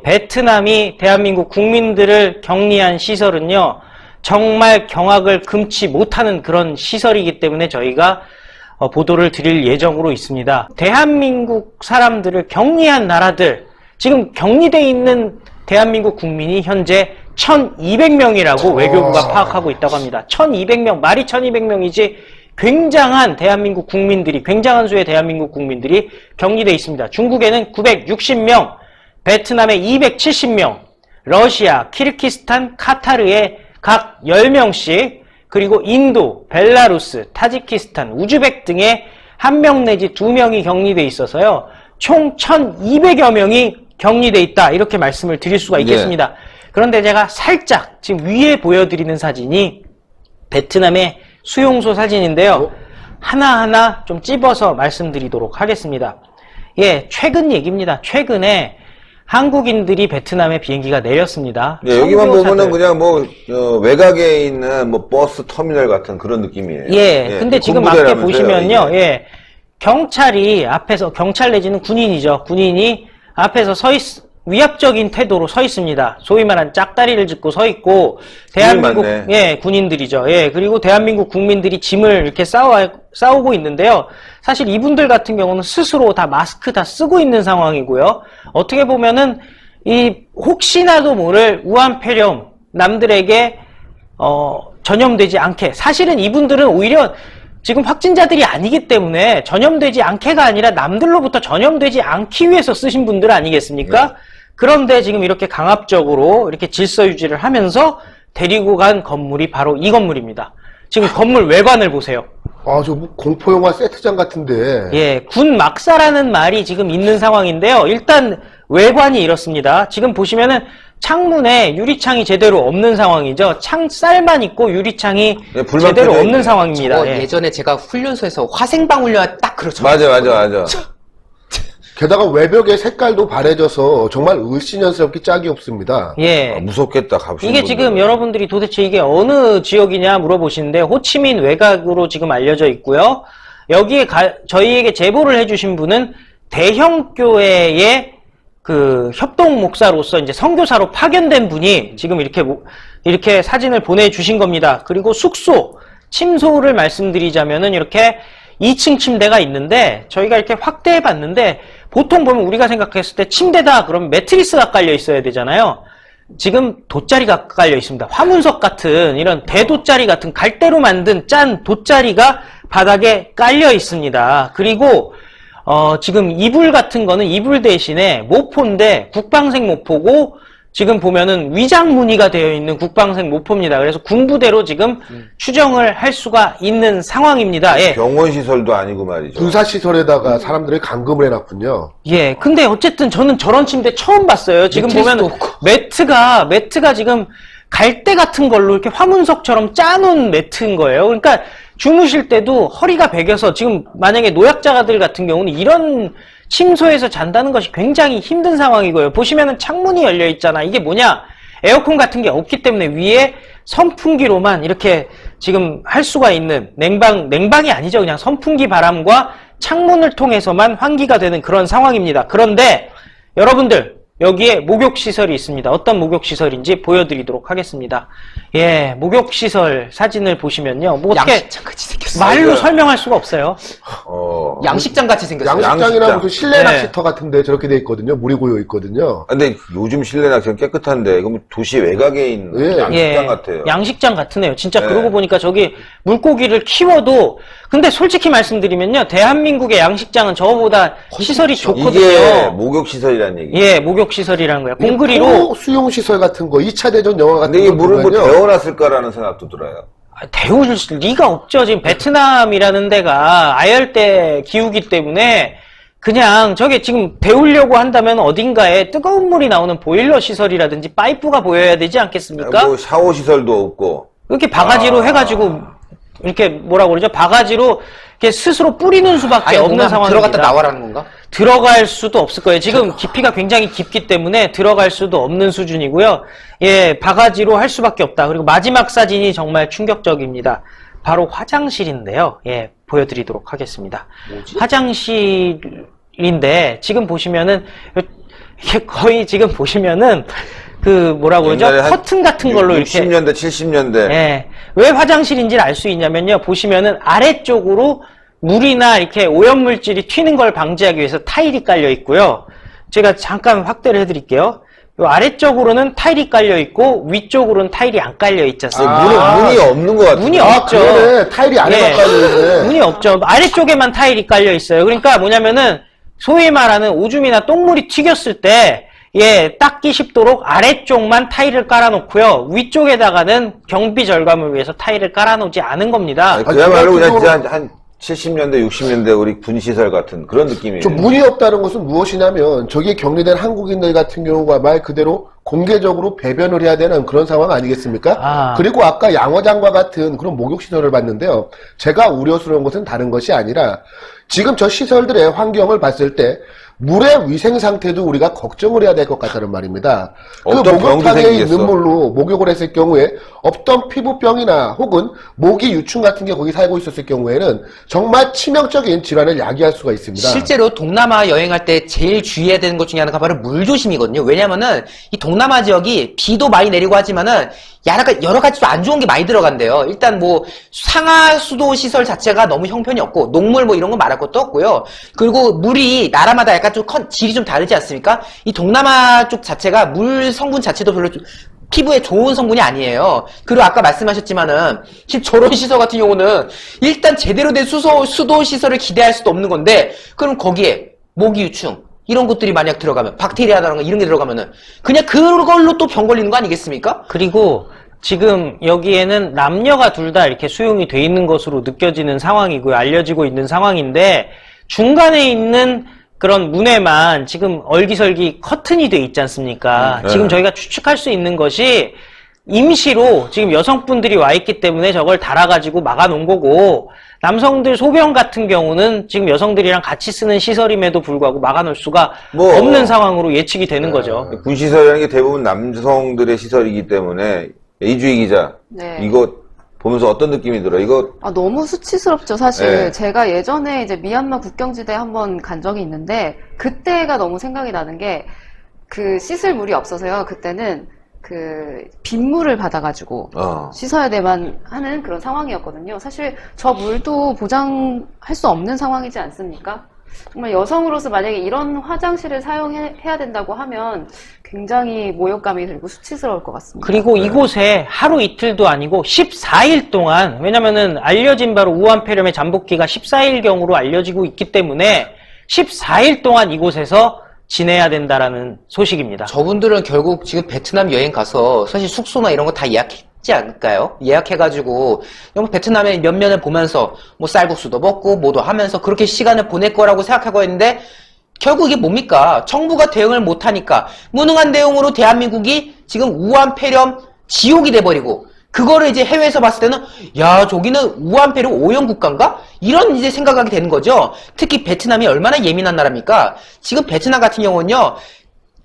베트남이 대한민국 국민들을 격리한 시설은요, 정말 경악을 금치 못하는 그런 시설이기 때문에 저희가 보도를 드릴 예정으로 있습니다. 대한민국 사람들을 격리한 나라들, 지금 격리되어 있는 대한민국 국민이 현재 1200명이라고 외교부가 파악하고 있다고 합니다. 1200명, 말이 1200명이지 굉장한 대한민국 국민들이, 굉장한 수의 대한민국 국민들이 격리되어 있습니다. 중국에는 960명, 베트남에 270명, 러시아, 키르기스탄, 카타르에 각 10명씩, 그리고 인도, 벨라루스, 타지키스탄, 우즈벡 등에 1명 내지 2명이 격리되어 있어서요, 총 1200여 명이 격리되어 있다, 이렇게 말씀을 드릴 수가 있겠습니다. 그런데 제가 살짝 지금 위에 보여드리는 사진이 베트남의 수용소 사진인데요. 하나하나 좀 찝어서 말씀드리도록 하겠습니다. 예, 최근 얘기입니다. 최근에 한국인들이 베트남에 비행기가 내렸습니다. 예, 여기만 보면은 그냥 외곽에 있는 버스 터미널 같은 그런 느낌이에요. 예, 근데 지금 앞에 보시면요, 예, 경찰이 앞에서, 경찰 내지는 군인이죠. 군인이 앞에서 위압적인 태도로 서 있습니다. 소위 말한 짝다리를 짚고 서 있고, 대한민국, 예, 군인들이죠. 예, 그리고 대한민국 국민들이 짐을 이렇게 싸우고 있는데요. 사실 이분들 같은 경우는 스스로 다 마스크 다 쓰고 있는 상황이고요. 어떻게 보면은, 혹시나도 모를 우한폐렴, 남들에게, 전염되지 않게, 사실은 이분들은 오히려 지금 확진자들이 아니기 때문에 전염되지 않게가 아니라 남들로부터 전염되지 않기 위해서 쓰신 분들 아니겠습니까? 네. 그런데 지금 이렇게 강압적으로 이렇게 질서 유지를 하면서 데리고 간 건물이 바로 이 건물입니다. 지금 건물 외관을 보세요. 아, 저 공포영화 세트장 같은데. 예, 군 막사라는 말이 지금 있는 상황인데요. 일단 외관이 이렇습니다. 지금 보시면은 창문에 유리창이 제대로 없는 상황이죠. 창살만 있고 유리창이 제대로 없는 상황입니다. 예. 예전에 제가 훈련소에서 화생방 훈련 딱 그렇죠. 맞아. 게다가 외벽의 색깔도 바래져서 정말 을씨년스럽게 짝이 없습니다. 예. 아, 무섭겠다, 가보시는 이게 지금 분들. 여러분들이 도대체 이게 어느 지역이냐 물어보시는데 호치민 외곽으로 지금 알려져 있고요. 여기에 저희에게 제보를 해주신 분은 대형교회의 그 협동 목사로서 이제 선교사로 파견된 분이 지금 이렇게 사진을 보내주신 겁니다. 그리고 숙소, 침소를 말씀드리자면은 이렇게 2층 침대가 있는데 저희가 이렇게 확대해 봤는데 보통 보면 우리가 생각했을 때 침대다 그러면 매트리스가 깔려 있어야 되잖아요. 지금 돗자리가 깔려 있습니다. 화문석 같은 이런 대돗자리 같은 갈대로 만든 짠 돗자리가 바닥에 깔려 있습니다. 그리고 지금 이불 같은 거는 이불 대신에 모포인데 국방색 모포고 지금 보면은 위장 무늬가 되어 있는 국방색 모포입니다. 그래서 군부대로 지금 추정을 할 수가 있는 상황입니다. 예. 병원 시설도 아니고 말이죠. 군사시설에다가 사람들을 감금을 해놨군요. 예. 근데 어쨌든 저는 저런 침대 처음 봤어요. 지금 보면 매트가 지금 갈대 같은 걸로 이렇게 화문석처럼 짜놓은 매트인 거예요. 그러니까 주무실 때도 허리가 베겨서 지금 만약에 노약자들 같은 경우는 이런 침소에서 잔다는 것이 굉장히 힘든 상황이고요. 보시면은 창문이 열려 있잖아. 이게 뭐냐? 에어컨 같은 게 없기 때문에 위에 선풍기로만 이렇게 지금 할 수가 있는 냉방이 아니죠. 그냥 선풍기 바람과 창문을 통해서만 환기가 되는 그런 상황입니다. 그런데 여러분들 여기에 목욕시설이 있습니다. 어떤 목욕시설인지 보여드리도록 하겠습니다. 예, 목욕시설 사진을 보시면요. 뭐 어떻게 양식장같이 생겼어요. 말로 설명할 수가 없어요. 양식장같이 생겼어요. 양식장이나 무슨 실내 낚시터 같은데 저렇게 돼 있거든요. 물이 고여 있거든요. 근데 요즘 실내 낚시는 깨끗한데 그럼 도시 외곽에 있는 양식장 같아요. 양식장 같으네요. 진짜 그러고 보니까 저기 물고기를 키워도 근데 솔직히 말씀드리면요. 대한민국의 양식장은 저거보다 시설이 좋거든요. 이게 목욕시설이라는 얘기예요. 예, 목욕시설이라는 거예요. 공그리로 수용시설 같은 거 2차 대전 영화 같은 거. 근데 이게 물을 뭐 데워놨을까라는 생각도 들어요. 데울 리가 없죠. 지금 베트남이라는 데가 아열대 기후기 때문에 그냥 저게 지금 데우려고 한다면 어딘가에 뜨거운 물이 나오는 보일러 시설이라든지 파이프가 보여야 되지 않겠습니까? 뭐 샤워 시설도 없고. 이렇게 바가지로 해가지고 이렇게 뭐라고 그러죠? 바가지로 이렇게 스스로 뿌리는 수밖에 없는 상황입니다. 들어갔다 나와라는 건가? 들어갈 수도 없을 거예요. 지금 깊이가 굉장히 깊기 때문에 들어갈 수도 없는 수준이고요. 예, 바가지로 할 수밖에 없다. 그리고 마지막 사진이 정말 충격적입니다. 바로 화장실인데요. 예, 보여드리도록 하겠습니다. 뭐지? 화장실인데 지금 보시면은 이게 거의 지금 보시면은 그 뭐라 그러죠? 옛날에 한 커튼 같은 걸로 이렇게 60년대, 70년대. 예. 왜 화장실인지를 알 수 있냐면요. 보시면은 아래쪽으로 물이나 이렇게 오염물질이 튀는 걸 방지하기 위해서 타일이 깔려 있고요. 제가 잠깐 확대를 해드릴게요. 요 아래쪽으로는 타일이 깔려 있고 위쪽으로는 타일이 안 깔려 있지 않습니까? 문이 없는 것 같아요. 문이 아, 없죠. 그러네. 타일이 안에만 예. 깔려있네. 문이 없죠. 아래쪽에만 타일이 깔려 있어요. 그러니까 뭐냐면은 소위 말하는 오줌이나 똥물이 튀겼을 때 닦기 쉽도록 아래쪽만 타일을 깔아놓고요. 위쪽에다가는 경비 절감을 위해서 타일을 깔아놓지 않은 겁니다. 아니, 그야말로 그냥 기본적으로- 진짜 한 70년대, 60년대 우리 군시설 같은 그런 느낌이에요. 좀 문이 없다는 것은 무엇이냐면 저기에 격리된 한국인들 같은 경우가 말 그대로 공개적으로 배변을 해야 되는 그런 상황 아니겠습니까? 아. 그리고 아까 양어장과 같은 그런 목욕시설을 봤는데요. 제가 우려스러운 것은 다른 것이 아니라 지금 저 시설들의 환경을 봤을 때 물의 위생 상태도 우리가 걱정을 해야 될 것 같다는 말입니다. 그 어떤 병도 목욕탕에 생기겠어. 있는 물로 목욕을 했을 경우에 없던 피부병이나 혹은 모기 유충 같은 게 거기 살고 있었을 경우에는 정말 치명적인 질환을 야기할 수가 있습니다. 실제로 동남아 여행할 때 제일 주의해야 되는 것 중에 하나가 바로 물 조심이거든요. 왜냐면은 이 동남아 지역이 비도 많이 내리고 하지만은 여러 가지 좀 안 좋은 게 많이 들어간대요. 일단 뭐 상하수도 시설 자체가 너무 형편이 없고 녹물 뭐 이런 거 말할 것도 없고요. 그리고 물이 나라마다 약간 좀 질이 좀 다르지 않습니까? 이 동남아 쪽 자체가 물 성분 자체도 별로 피부에 좋은 성분이 아니에요. 그리고 아까 말씀하셨지만은 저런 시설 같은 경우는 일단 제대로 된 수도 시설을 기대할 수도 없는 건데 그럼 거기에 모기 유충 이런 것들이 만약 들어가면 박테리아라든가 이런 게 들어가면은 그냥 그걸로 또 병 걸리는 거 아니겠습니까? 그리고 지금 여기에는 남녀가 둘 다 이렇게 수용이 돼 있는 것으로 느껴지는 상황이고요. 알려지고 있는 상황인데 중간에 있는 그런 문에만 지금 얼기설기 커튼이 돼 있지 않습니까? 네. 지금 저희가 추측할 수 있는 것이 임시로 지금 여성분들이 와 있기 때문에 저걸 달아가지고 막아놓은 거고 남성들 소변 같은 경우는 지금 여성들이랑 같이 쓰는 시설임에도 불구하고 막아놓을 수가 뭐, 없는 상황으로 예측이 되는 거죠. 군시설이라는 게 대부분 남성들의 시설이기 때문에 이주희 기자, 네. 이거 보면서 어떤 느낌이 들어? 이거 아, 너무 수치스럽죠, 사실. 네. 제가 예전에 이제 미얀마 국경지대에 한번 간 적이 있는데, 그때가 너무 생각이 나는 게, 그 씻을 물이 없어서요. 그때는 그 빗물을 받아가지고 씻어야 돼만 하는 그런 상황이었거든요. 사실 저 물도 보장할 수 없는 상황이지 않습니까? 정말 여성으로서 만약에 이런 화장실을 사용해야 된다고 하면 굉장히 모욕감이 들고 수치스러울 것 같습니다. 그리고 이곳에 하루 이틀도 아니고 14일 동안, 왜냐면은 알려진 바로 우한폐렴의 잠복기가 14일경으로 알려지고 있기 때문에 14일 동안 이곳에서 지내야 된다라는 소식입니다. 저분들은 결국 지금 베트남 여행 가서 사실 숙소나 이런 거 다 예약했지 않을까요? 예약해가지고 베트남의 면면을 보면서 뭐 쌀국수도 먹고 뭐도 하면서 그렇게 시간을 보낼 거라고 생각하고 있는데 결국 이게 뭡니까? 정부가 대응을 못하니까 무능한 대응으로 대한민국이 지금 우한폐렴 지옥이 돼버리고 그거를 이제 해외에서 봤을 때는 야 저기는 우한폐렴 오염 국가인가? 이런 이제 생각하게 되는 거죠. 특히 베트남이 얼마나 예민한 나라입니까? 지금 베트남 같은 경우는요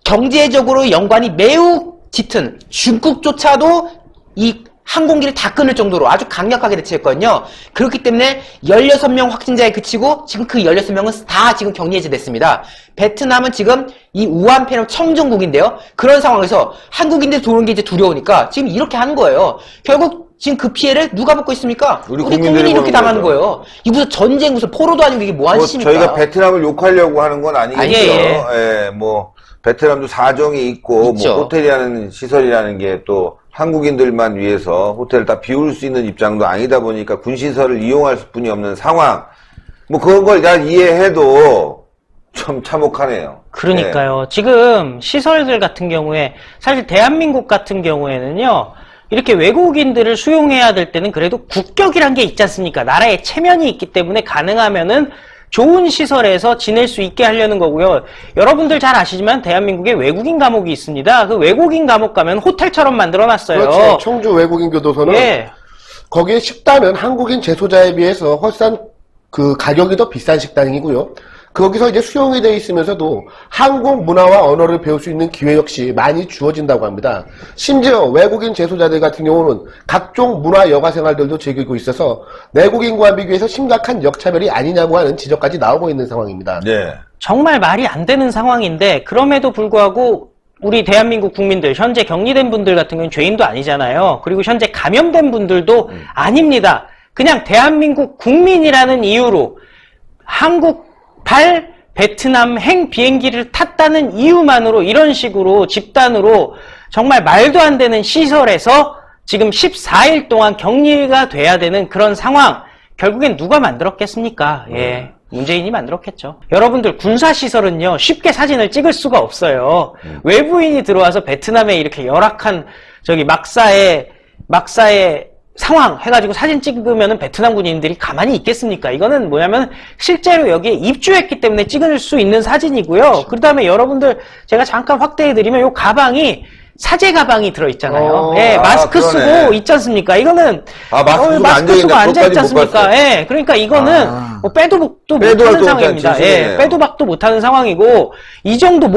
경제적으로 연관이 매우 짙은 중국조차도 이 항공기를 다 끊을 정도로 아주 강력하게 대처했거든요. 그렇기 때문에 16명 확진자에 그치고 지금 그 16명은 다 지금 격리 해제됐습니다. 베트남은 지금 이 우한폐렴 청정국인데요. 그런 상황에서 한국인들 들어오는 게 이제 두려우니까 지금 이렇게 하는 거예요. 결국 지금 그 피해를 누가 받고 있습니까? 우리 국민이 국민들이 이렇게 보는 당하는 거죠. 거예요. 이 무슨 전쟁 무슨 포로도 아니고 이게 뭐 하는 짓입니까? 저희가 베트남을 욕하려고 하는 건 아니겠죠. 아니에요. 예, 뭐 베트남도 사정이 있고 있죠. 뭐 호텔이라는 시설이라는 게 또 한국인들만 위해서 호텔을 다 비울 수 있는 입장도 아니다 보니까 군시설을 이용할 수뿐이 없는 상황. 뭐 그런 걸 다 이해해도 좀 참혹하네요. 그러니까요. 지금 시설들 같은 경우에 사실 대한민국 같은 경우에는요. 이렇게 외국인들을 수용해야 될 때는 그래도 국격이란 게 있지 않습니까? 나라의 체면이 있기 때문에 가능하면은 좋은 시설에서 지낼 수 있게 하려는 거고요. 여러분들 잘 아시지만 대한민국에 외국인 감옥이 있습니다. 그 외국인 감옥 가면 호텔처럼 만들어놨어요. 그렇죠. 청주 외국인 교도소는 예. 거기에 식단은 한국인 재소자에 비해서 훨씬 그 가격이 더 비싼 식당이고요. 거기서 이제 수용이 되어 있으면서도 한국 문화와 언어를 배울 수 있는 기회 역시 많이 주어진다고 합니다. 심지어 외국인 재소자들 같은 경우는 각종 문화 여가 생활들도 즐기고 있어서 내국인과 비교해서 심각한 역차별이 아니냐고 하는 지적까지 나오고 있는 상황입니다. 네. 정말 말이 안 되는 상황인데 그럼에도 불구하고 우리 대한민국 국민들, 현재 격리된 분들 같은 경우는 죄인도 아니잖아요. 그리고 현재 감염된 분들도 아닙니다. 그냥 대한민국 국민이라는 이유로 한국발 베트남행 비행기를 탔다는 이유만으로 이런 식으로 집단으로 정말 말도 안 되는 시설에서 지금 14일 동안 격리가 돼야 되는 그런 상황, 결국엔 누가 만들었겠습니까? 예. 문재인이 만들었겠죠. 여러분들 군사시설은요, 쉽게 사진을 찍을 수가 없어요. 외부인이 들어와서 베트남에 이렇게 열악한 막사의 상황 해가지고 사진 찍으면은 베트남 군인들이 가만히 있겠습니까? 이거는 뭐냐면 실제로 여기에 입주했기 때문에 찍을 수 있는 사진이고요. 그 다음에 여러분들 제가 잠깐 확대해드리면 요 가방이 사제 가방이 들어있잖아요. 예, 마스크 그러네. 쓰고 있지 않습니까? 이거는 마스크 쓰고 앉아있지 못 않습니까? 봤어. 예, 그러니까 이거는 뭐 빼도 박도 못하는 상황입니다. 예, 빼도 박도 못하는 상황이고 이 정도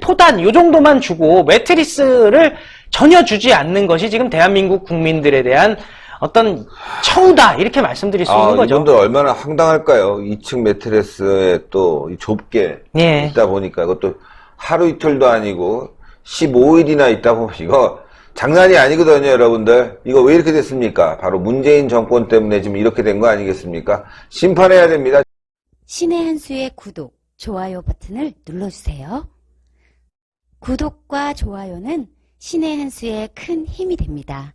포단 요 정도만 주고 매트리스를 전혀 주지 않는 것이 지금 대한민국 국민들에 대한 어떤 처우다 이렇게 말씀드릴 수 있는 거죠. 이분들 얼마나 황당할까요? 2층 매트리스에 또 좁게 예. 있다 보니까 이것도 하루 이틀도 아니고 15일이나 있다 보면 이거 장난이 아니거든요, 여러분들. 이거 왜 이렇게 됐습니까? 바로 문재인 정권 때문에 지금 이렇게 된 거 아니겠습니까? 심판해야 됩니다. 신의 한 수의 구독, 좋아요 버튼을 눌러주세요. 구독과 좋아요는 신의 한 수의 큰 힘이 됩니다.